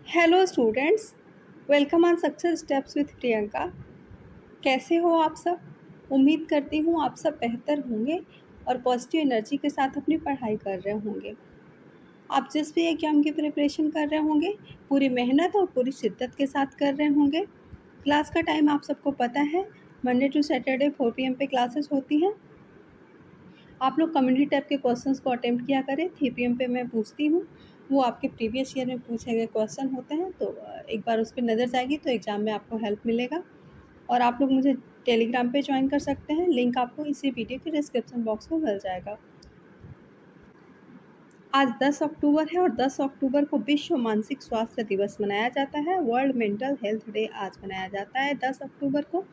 Hello students, welcome on success steps with Priyanka. कैसे हो आप सब? उम्मीद करती हूँ आप सब बेहतर होंगे और पॉजिटिव एनर्जी के साथ अपनी पढ़ाई कर रहे होंगे। आप जिस भी एग्ज़ाम की प्रिपरेशन कर रहे होंगे पूरी मेहनत और पूरी शिद्दत के साथ कर रहे होंगे। क्लास का टाइम आप सबको पता है, मंडे टू सैटरडे 4 PM पे क्लासेस होती हैं। आप लोग कम्युनिटी टाइप के क्वेश्चंस को अटेम्प्ट किया करें। 3 PM पे मैं पूछती हूँ, वो आपके प्रीवियस ईयर में पूछे गए क्वेश्चन होते हैं, तो एक बार उस पर नज़र जाएगी तो एग्ज़ाम में आपको हेल्प मिलेगा। और आप लोग मुझे टेलीग्राम पे ज्वाइन कर सकते हैं, लिंक आपको इसी वीडियो के डिस्क्रिप्शन बॉक्स में मिल जाएगा। आज 10 अक्टूबर है और 10 अक्टूबर को विश्व मानसिक स्वास्थ्य दिवस मनाया जाता है। वर्ल्ड मेंटल हेल्थ डे आज मनाया जाता है 10 अक्टूबर को।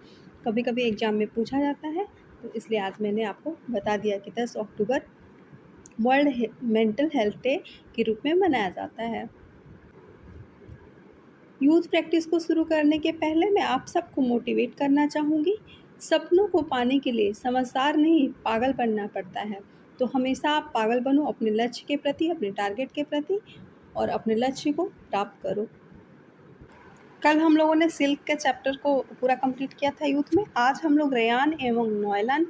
कभी कभी एग्ज़ाम में पूछा जाता है, तो इसलिए आज मैंने आपको बता दिया कि 10 October world mental health day के रूप में मनाया जाता है। यूथ प्रैक्टिस को शुरू करने के पहले मैं आप सबको मोटिवेट करना चाहूँगी। सपनों को पाने के लिए समझदार नहीं, पागल बनना पड़ता है। तो हमेशा आप पागल बनो अपने लक्ष्य के प्रति, अपने टारगेट के प्रति, और अपने लक्ष्य को प्राप्त करो। कल हम लोगों ने सिल्क के चैप्टर को पूरा कंप्लीट किया था यूथ में। आज हम लोग रेयान एवं नॉयलान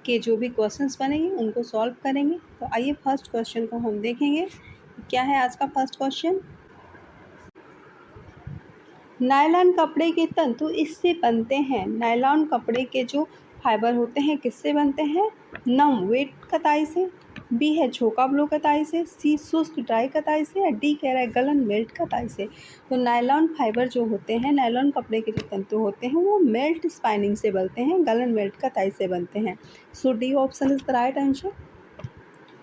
के जो भी क्वेश्चंस बनेंगे उनको सॉल्व करेंगे। तो आइए फर्स्ट क्वेश्चन को हम देखेंगे। क्या है आज का फर्स्ट क्वेश्चन? नायलॉन कपड़े के तंतु इससे बनते हैं। नायलॉन कपड़े के जो फाइबर होते हैं किससे बनते हैं? नम वेट कताई से, बी है झोंका ब्लो कताई से, सी शुष्क ड्राई कताई से, या डी कह रहा है गलन मेल्ट कताई से। तो नायलॉन फाइबर जो होते हैं, नायलॉन कपड़े के जो तंतु होते हैं वो मेल्ट स्पाइनिंग से बनते हैं, गलन मेल्ट कताई से बनते हैं। So D option is the right answer.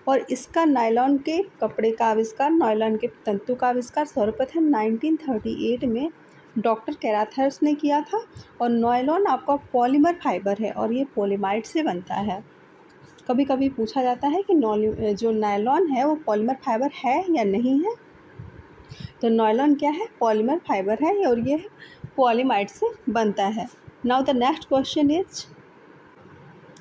और इसका नायलॉन के कपड़े का आविष्कार, नायलॉन के तंतु का आविष्कार सर्वप्रथम 1938 में डॉक्टर कैराथर्स ने किया था। और नायलॉन आपका पॉलीमर फाइबर है और ये पॉलीमाइड से बनता है। कभी कभी पूछा जाता है कि जो नायलॉन है वो पॉलीमर फाइबर है या नहीं है। तो नायलॉन क्या है? पॉलीमर फाइबर है और ये पॉलीमाइड से बनता है। Now the next question is,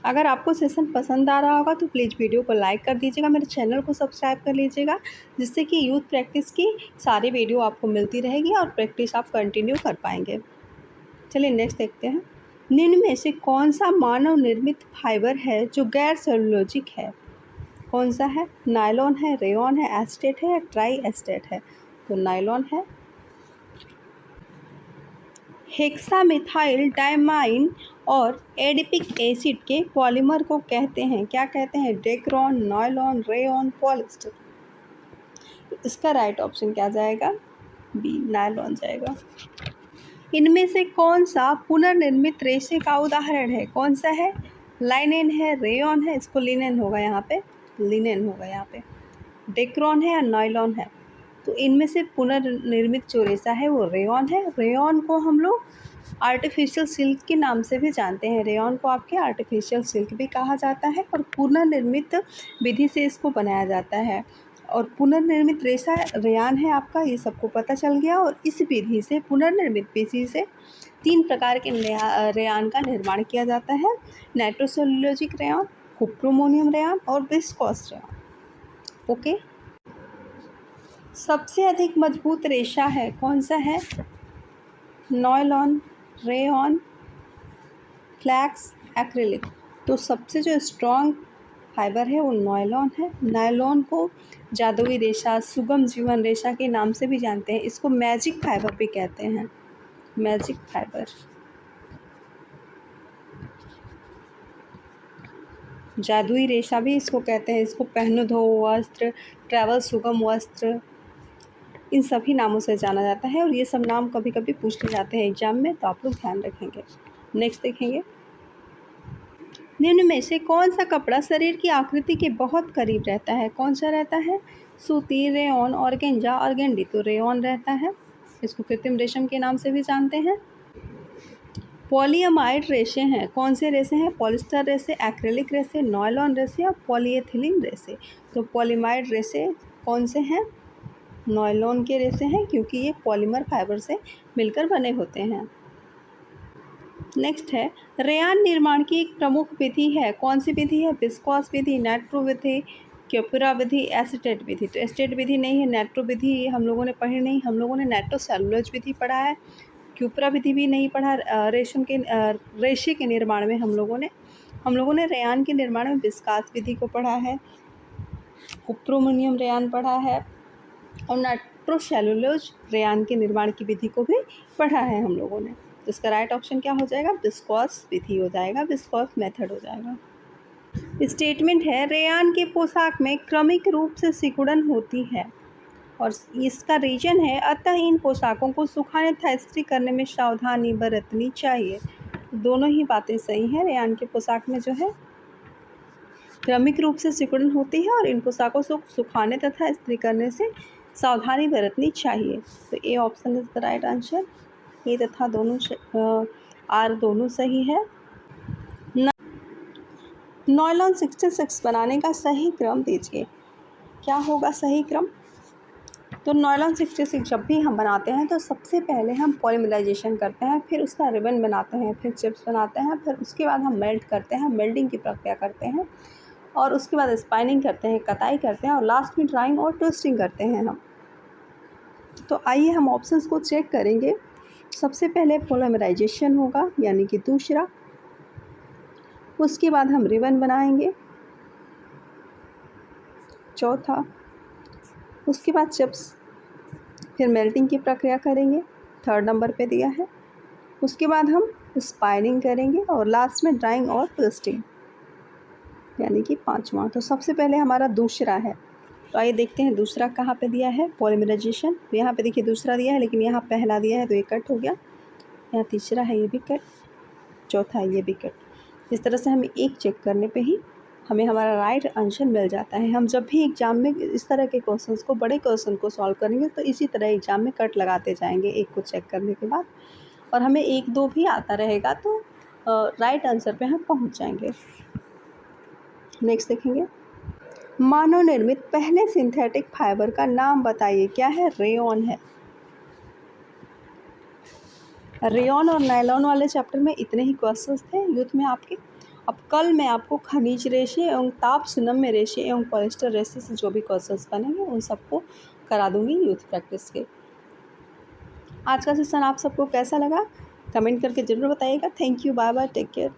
अगर आपको सेशन पसंद आ रहा होगा तो प्लीज़ वीडियो को लाइक कर दीजिएगा, मेरे चैनल को सब्सक्राइब कर लीजिएगा, जिससे कि यूथ प्रैक्टिस की सारी वीडियो आपको मिलती रहेगी और प्रैक्टिस आप कंटिन्यू कर पाएंगे। चलिए नेक्स्ट देखते हैं। निम्न में से कौन सा मानव निर्मित फाइबर है जो गैर सेलुलोजिक है? कौन सा है? नायलॉन है, रेयॉन है, एस्टेट है या ट्राई एस्टेट है? तो नायलॉन है। हेक्सामिथाइल डायमाइन और एडिपिक एसिड के पॉलीमर को कहते हैं, क्या कहते हैं? Dacron, nylon, rayon, polyester. तो इसका राइट ऑप्शन क्या जाएगा? बी, नायलॉन जाएगा। इनमें से कौन सा पुनर्निर्मित रेशे का उदाहरण है? कौन सा है? लाइनेन है, रेयॉन है, इसको लिनेन होगा यहाँ पे, लिनेन होगा यहाँ पे। डेक्रॉन है या नायलॉन है? तो इनमें से पुनर्निर्मित जो रेशा है वो रेयॉन है। रेयॉन को हम लोग आर्टिफिशियल सिल्क के नाम से भी जानते हैं। रेयॉन को आपके आर्टिफिशियल सिल्क भी कहा जाता है और पुनर्निर्मित विधि से इसको बनाया जाता है। और पुनर्निर्मित रेशा रेयान है आपका, ये सबको पता चल गया। और इस विधि से, पुनर्निर्मित विधि से 3 प्रकार के रेयान का निर्माण किया जाता है। नाइट्रोसेल्यूलोजिक रेयॉन, कुप्रोमोनियम रेयॉन और विस्कोस रेयॉन। ओके। सबसे अधिक मजबूत रेशा है, कौन सा है? Nylon, rayon, flax, acrylic. तो सबसे जो स्ट्रॉन्ग फाइबर है वो नायलॉन है। नायलॉन को जादुई रेशा, सुगम जीवन रेशा के नाम से भी जानते हैं। इसको मैजिक फाइबर भी कहते हैं, मैजिक फाइबर। जादुई रेशा भी इसको कहते हैं। इसको पहनो धो वस्त्र, ट्रैवल सुगम वस्त्र, इन सभी नामों से जाना जाता है। और ये सब नाम कभी कभी पूछ ले जाते हैं एग्जाम में, तो आप लोग ध्यान रखेंगे। नेक्स्ट देखेंगे। निम्न में से कौन सा कपड़ा शरीर की आकृति के बहुत करीब रहता है? कौन सा रहता है? सूती, रेयॉन, ऑर्गेंजा, ऑर्गेंडी। तो रेयॉन रहता है। इसको कृत्रिम रेशम के नाम से भी जानते हैं। पॉलीअमाइड रेशे हैं, कौन से रेशे हैं? पॉलिस्टर रेशे, एक्रेलिक रेशे, नायलॉन रेशे और पॉलीएथिलीन रेशे। तो पॉलीमाइड रेशे कौन से हैं? नायलॉन के रेशे हैं, क्योंकि ये पॉलीमर फाइबर से मिलकर बने होते हैं। नेक्स्ट है, रेयान निर्माण की एक प्रमुख विधि है, कौन सी विधि है? विस्कॉस विधि, नाइट्रो विधि, क्यूपरा विधि, एसीटेट विधि। तो एसीटेट विधि नहीं है, नेट्रो विधि हम लोगों ने पढ़ी नहीं, हम लोगों ने नाइट्रोसेलुलोज विधि पढ़ा है। क्यूपरा विधि भी नहीं पढ़ा। रेशे के निर्माण में हम लोगों ने रेयान के निर्माण में विस्कास विधि को पढ़ा है, कुप्रोमोनियम रेयान पढ़ा है, और नाइट्रोसेलुलोज रेयान के निर्माण की विधि को भी पढ़ा है हम लोगों ने। तो इसका राइट ऑप्शन क्या हो जाएगा? विस्कॉस विधि हो जाएगा, विस्कॉस मेथड हो जाएगा। स्टेटमेंट है, रेयान के पोशाक में क्रमिक रूप से सिकुड़न होती है और इसका रीजन है, अतः इन पोशाकों को सुखाने तथा इस्त्री करने में सावधानी बरतनी चाहिए। दोनों ही बातें सही हैं। रेयान के पोशाक में जो है क्रमिक रूप से सिकुड़न होती है और इन पोशाकों को सुखाने तथा इस्त्री करने से सावधानी बरतनी चाहिए। तो A option is the right answer. A तथा दोनों आर दोनों सही है। नॉयलॉन 66 बनाने का सही क्रम दीजिए। क्या होगा सही क्रम? तो नॉयलॉन 66 जब भी हम बनाते हैं तो सबसे पहले हम पॉलीमराइजेशन करते हैं, फिर उसका रिबन बनाते हैं, फिर चिप्स बनाते हैं, फिर उसके बाद हम मेल्ट करते हैं, मेल्टिंग की प्रक्रिया करते हैं, और उसके बाद स्पाइनिंग करते हैं, कताई करते हैं, और लास्ट में ड्राइंग और ट्विस्टिंग करते हैं हम। तो आइए हम ऑप्शंस को चेक करेंगे। सबसे पहले पॉलीमराइजेशन होगा, यानी कि दूसरा। उसके बाद हम रिबन बनाएंगे, चौथा। उसके बाद चिप्स, फिर मेल्टिंग की प्रक्रिया करेंगे, थर्ड नंबर पे दिया है। उसके बाद हम स्पाइनिंग करेंगे और लास्ट में ड्राइंग और ट्विस्टिंग, यानी कि पांचवा। तो सबसे पहले हमारा दूसरा है। तो आइए देखते हैं दूसरा कहाँ पे दिया है, पॉलीमराइजेशन। तो यहाँ पे देखिए दूसरा दिया है, लेकिन यहाँ पहला दिया है तो ये कट हो गया। यहाँ तीसरा है, ये भी कट। चौथा है, ये भी कट। इस तरह से हमें एक चेक करने पे ही हमें हमारा राइट आंसर मिल जाता है। हम जब भी एग्ज़ाम में इस तरह के क्वेश्चंस को, बड़े क्वेश्चन को सॉल्व करेंगे तो इसी तरह एग्ज़ाम में कट लगाते जाएंगे एक को चेक करने के बाद, और हमें एक दो भी आता रहेगा तो राइट आंसर पे हम पहुंच जाएंगे। नेक्स्ट देखेंगे, मानव निर्मित पहले सिंथेटिक फाइबर का नाम बताइए। क्या है? रेयॉन है। रेयॉन और नायलॉन वाले चैप्टर में इतने ही क्वेश्चंस थे यूथ में आपके। अब कल मैं आपको खनिज रेशे एवं ताप सुनम्य रेशे एवं पॉलिस्टर रेशे से जो भी क्वेश्चंस बनेंगे उन सबको करा दूंगी यूथ प्रैक्टिस के। आज का सेशन आप सबको कैसा लगा कमेंट करके ज़रूर बताइएगा। Thank you, bye bye, take care.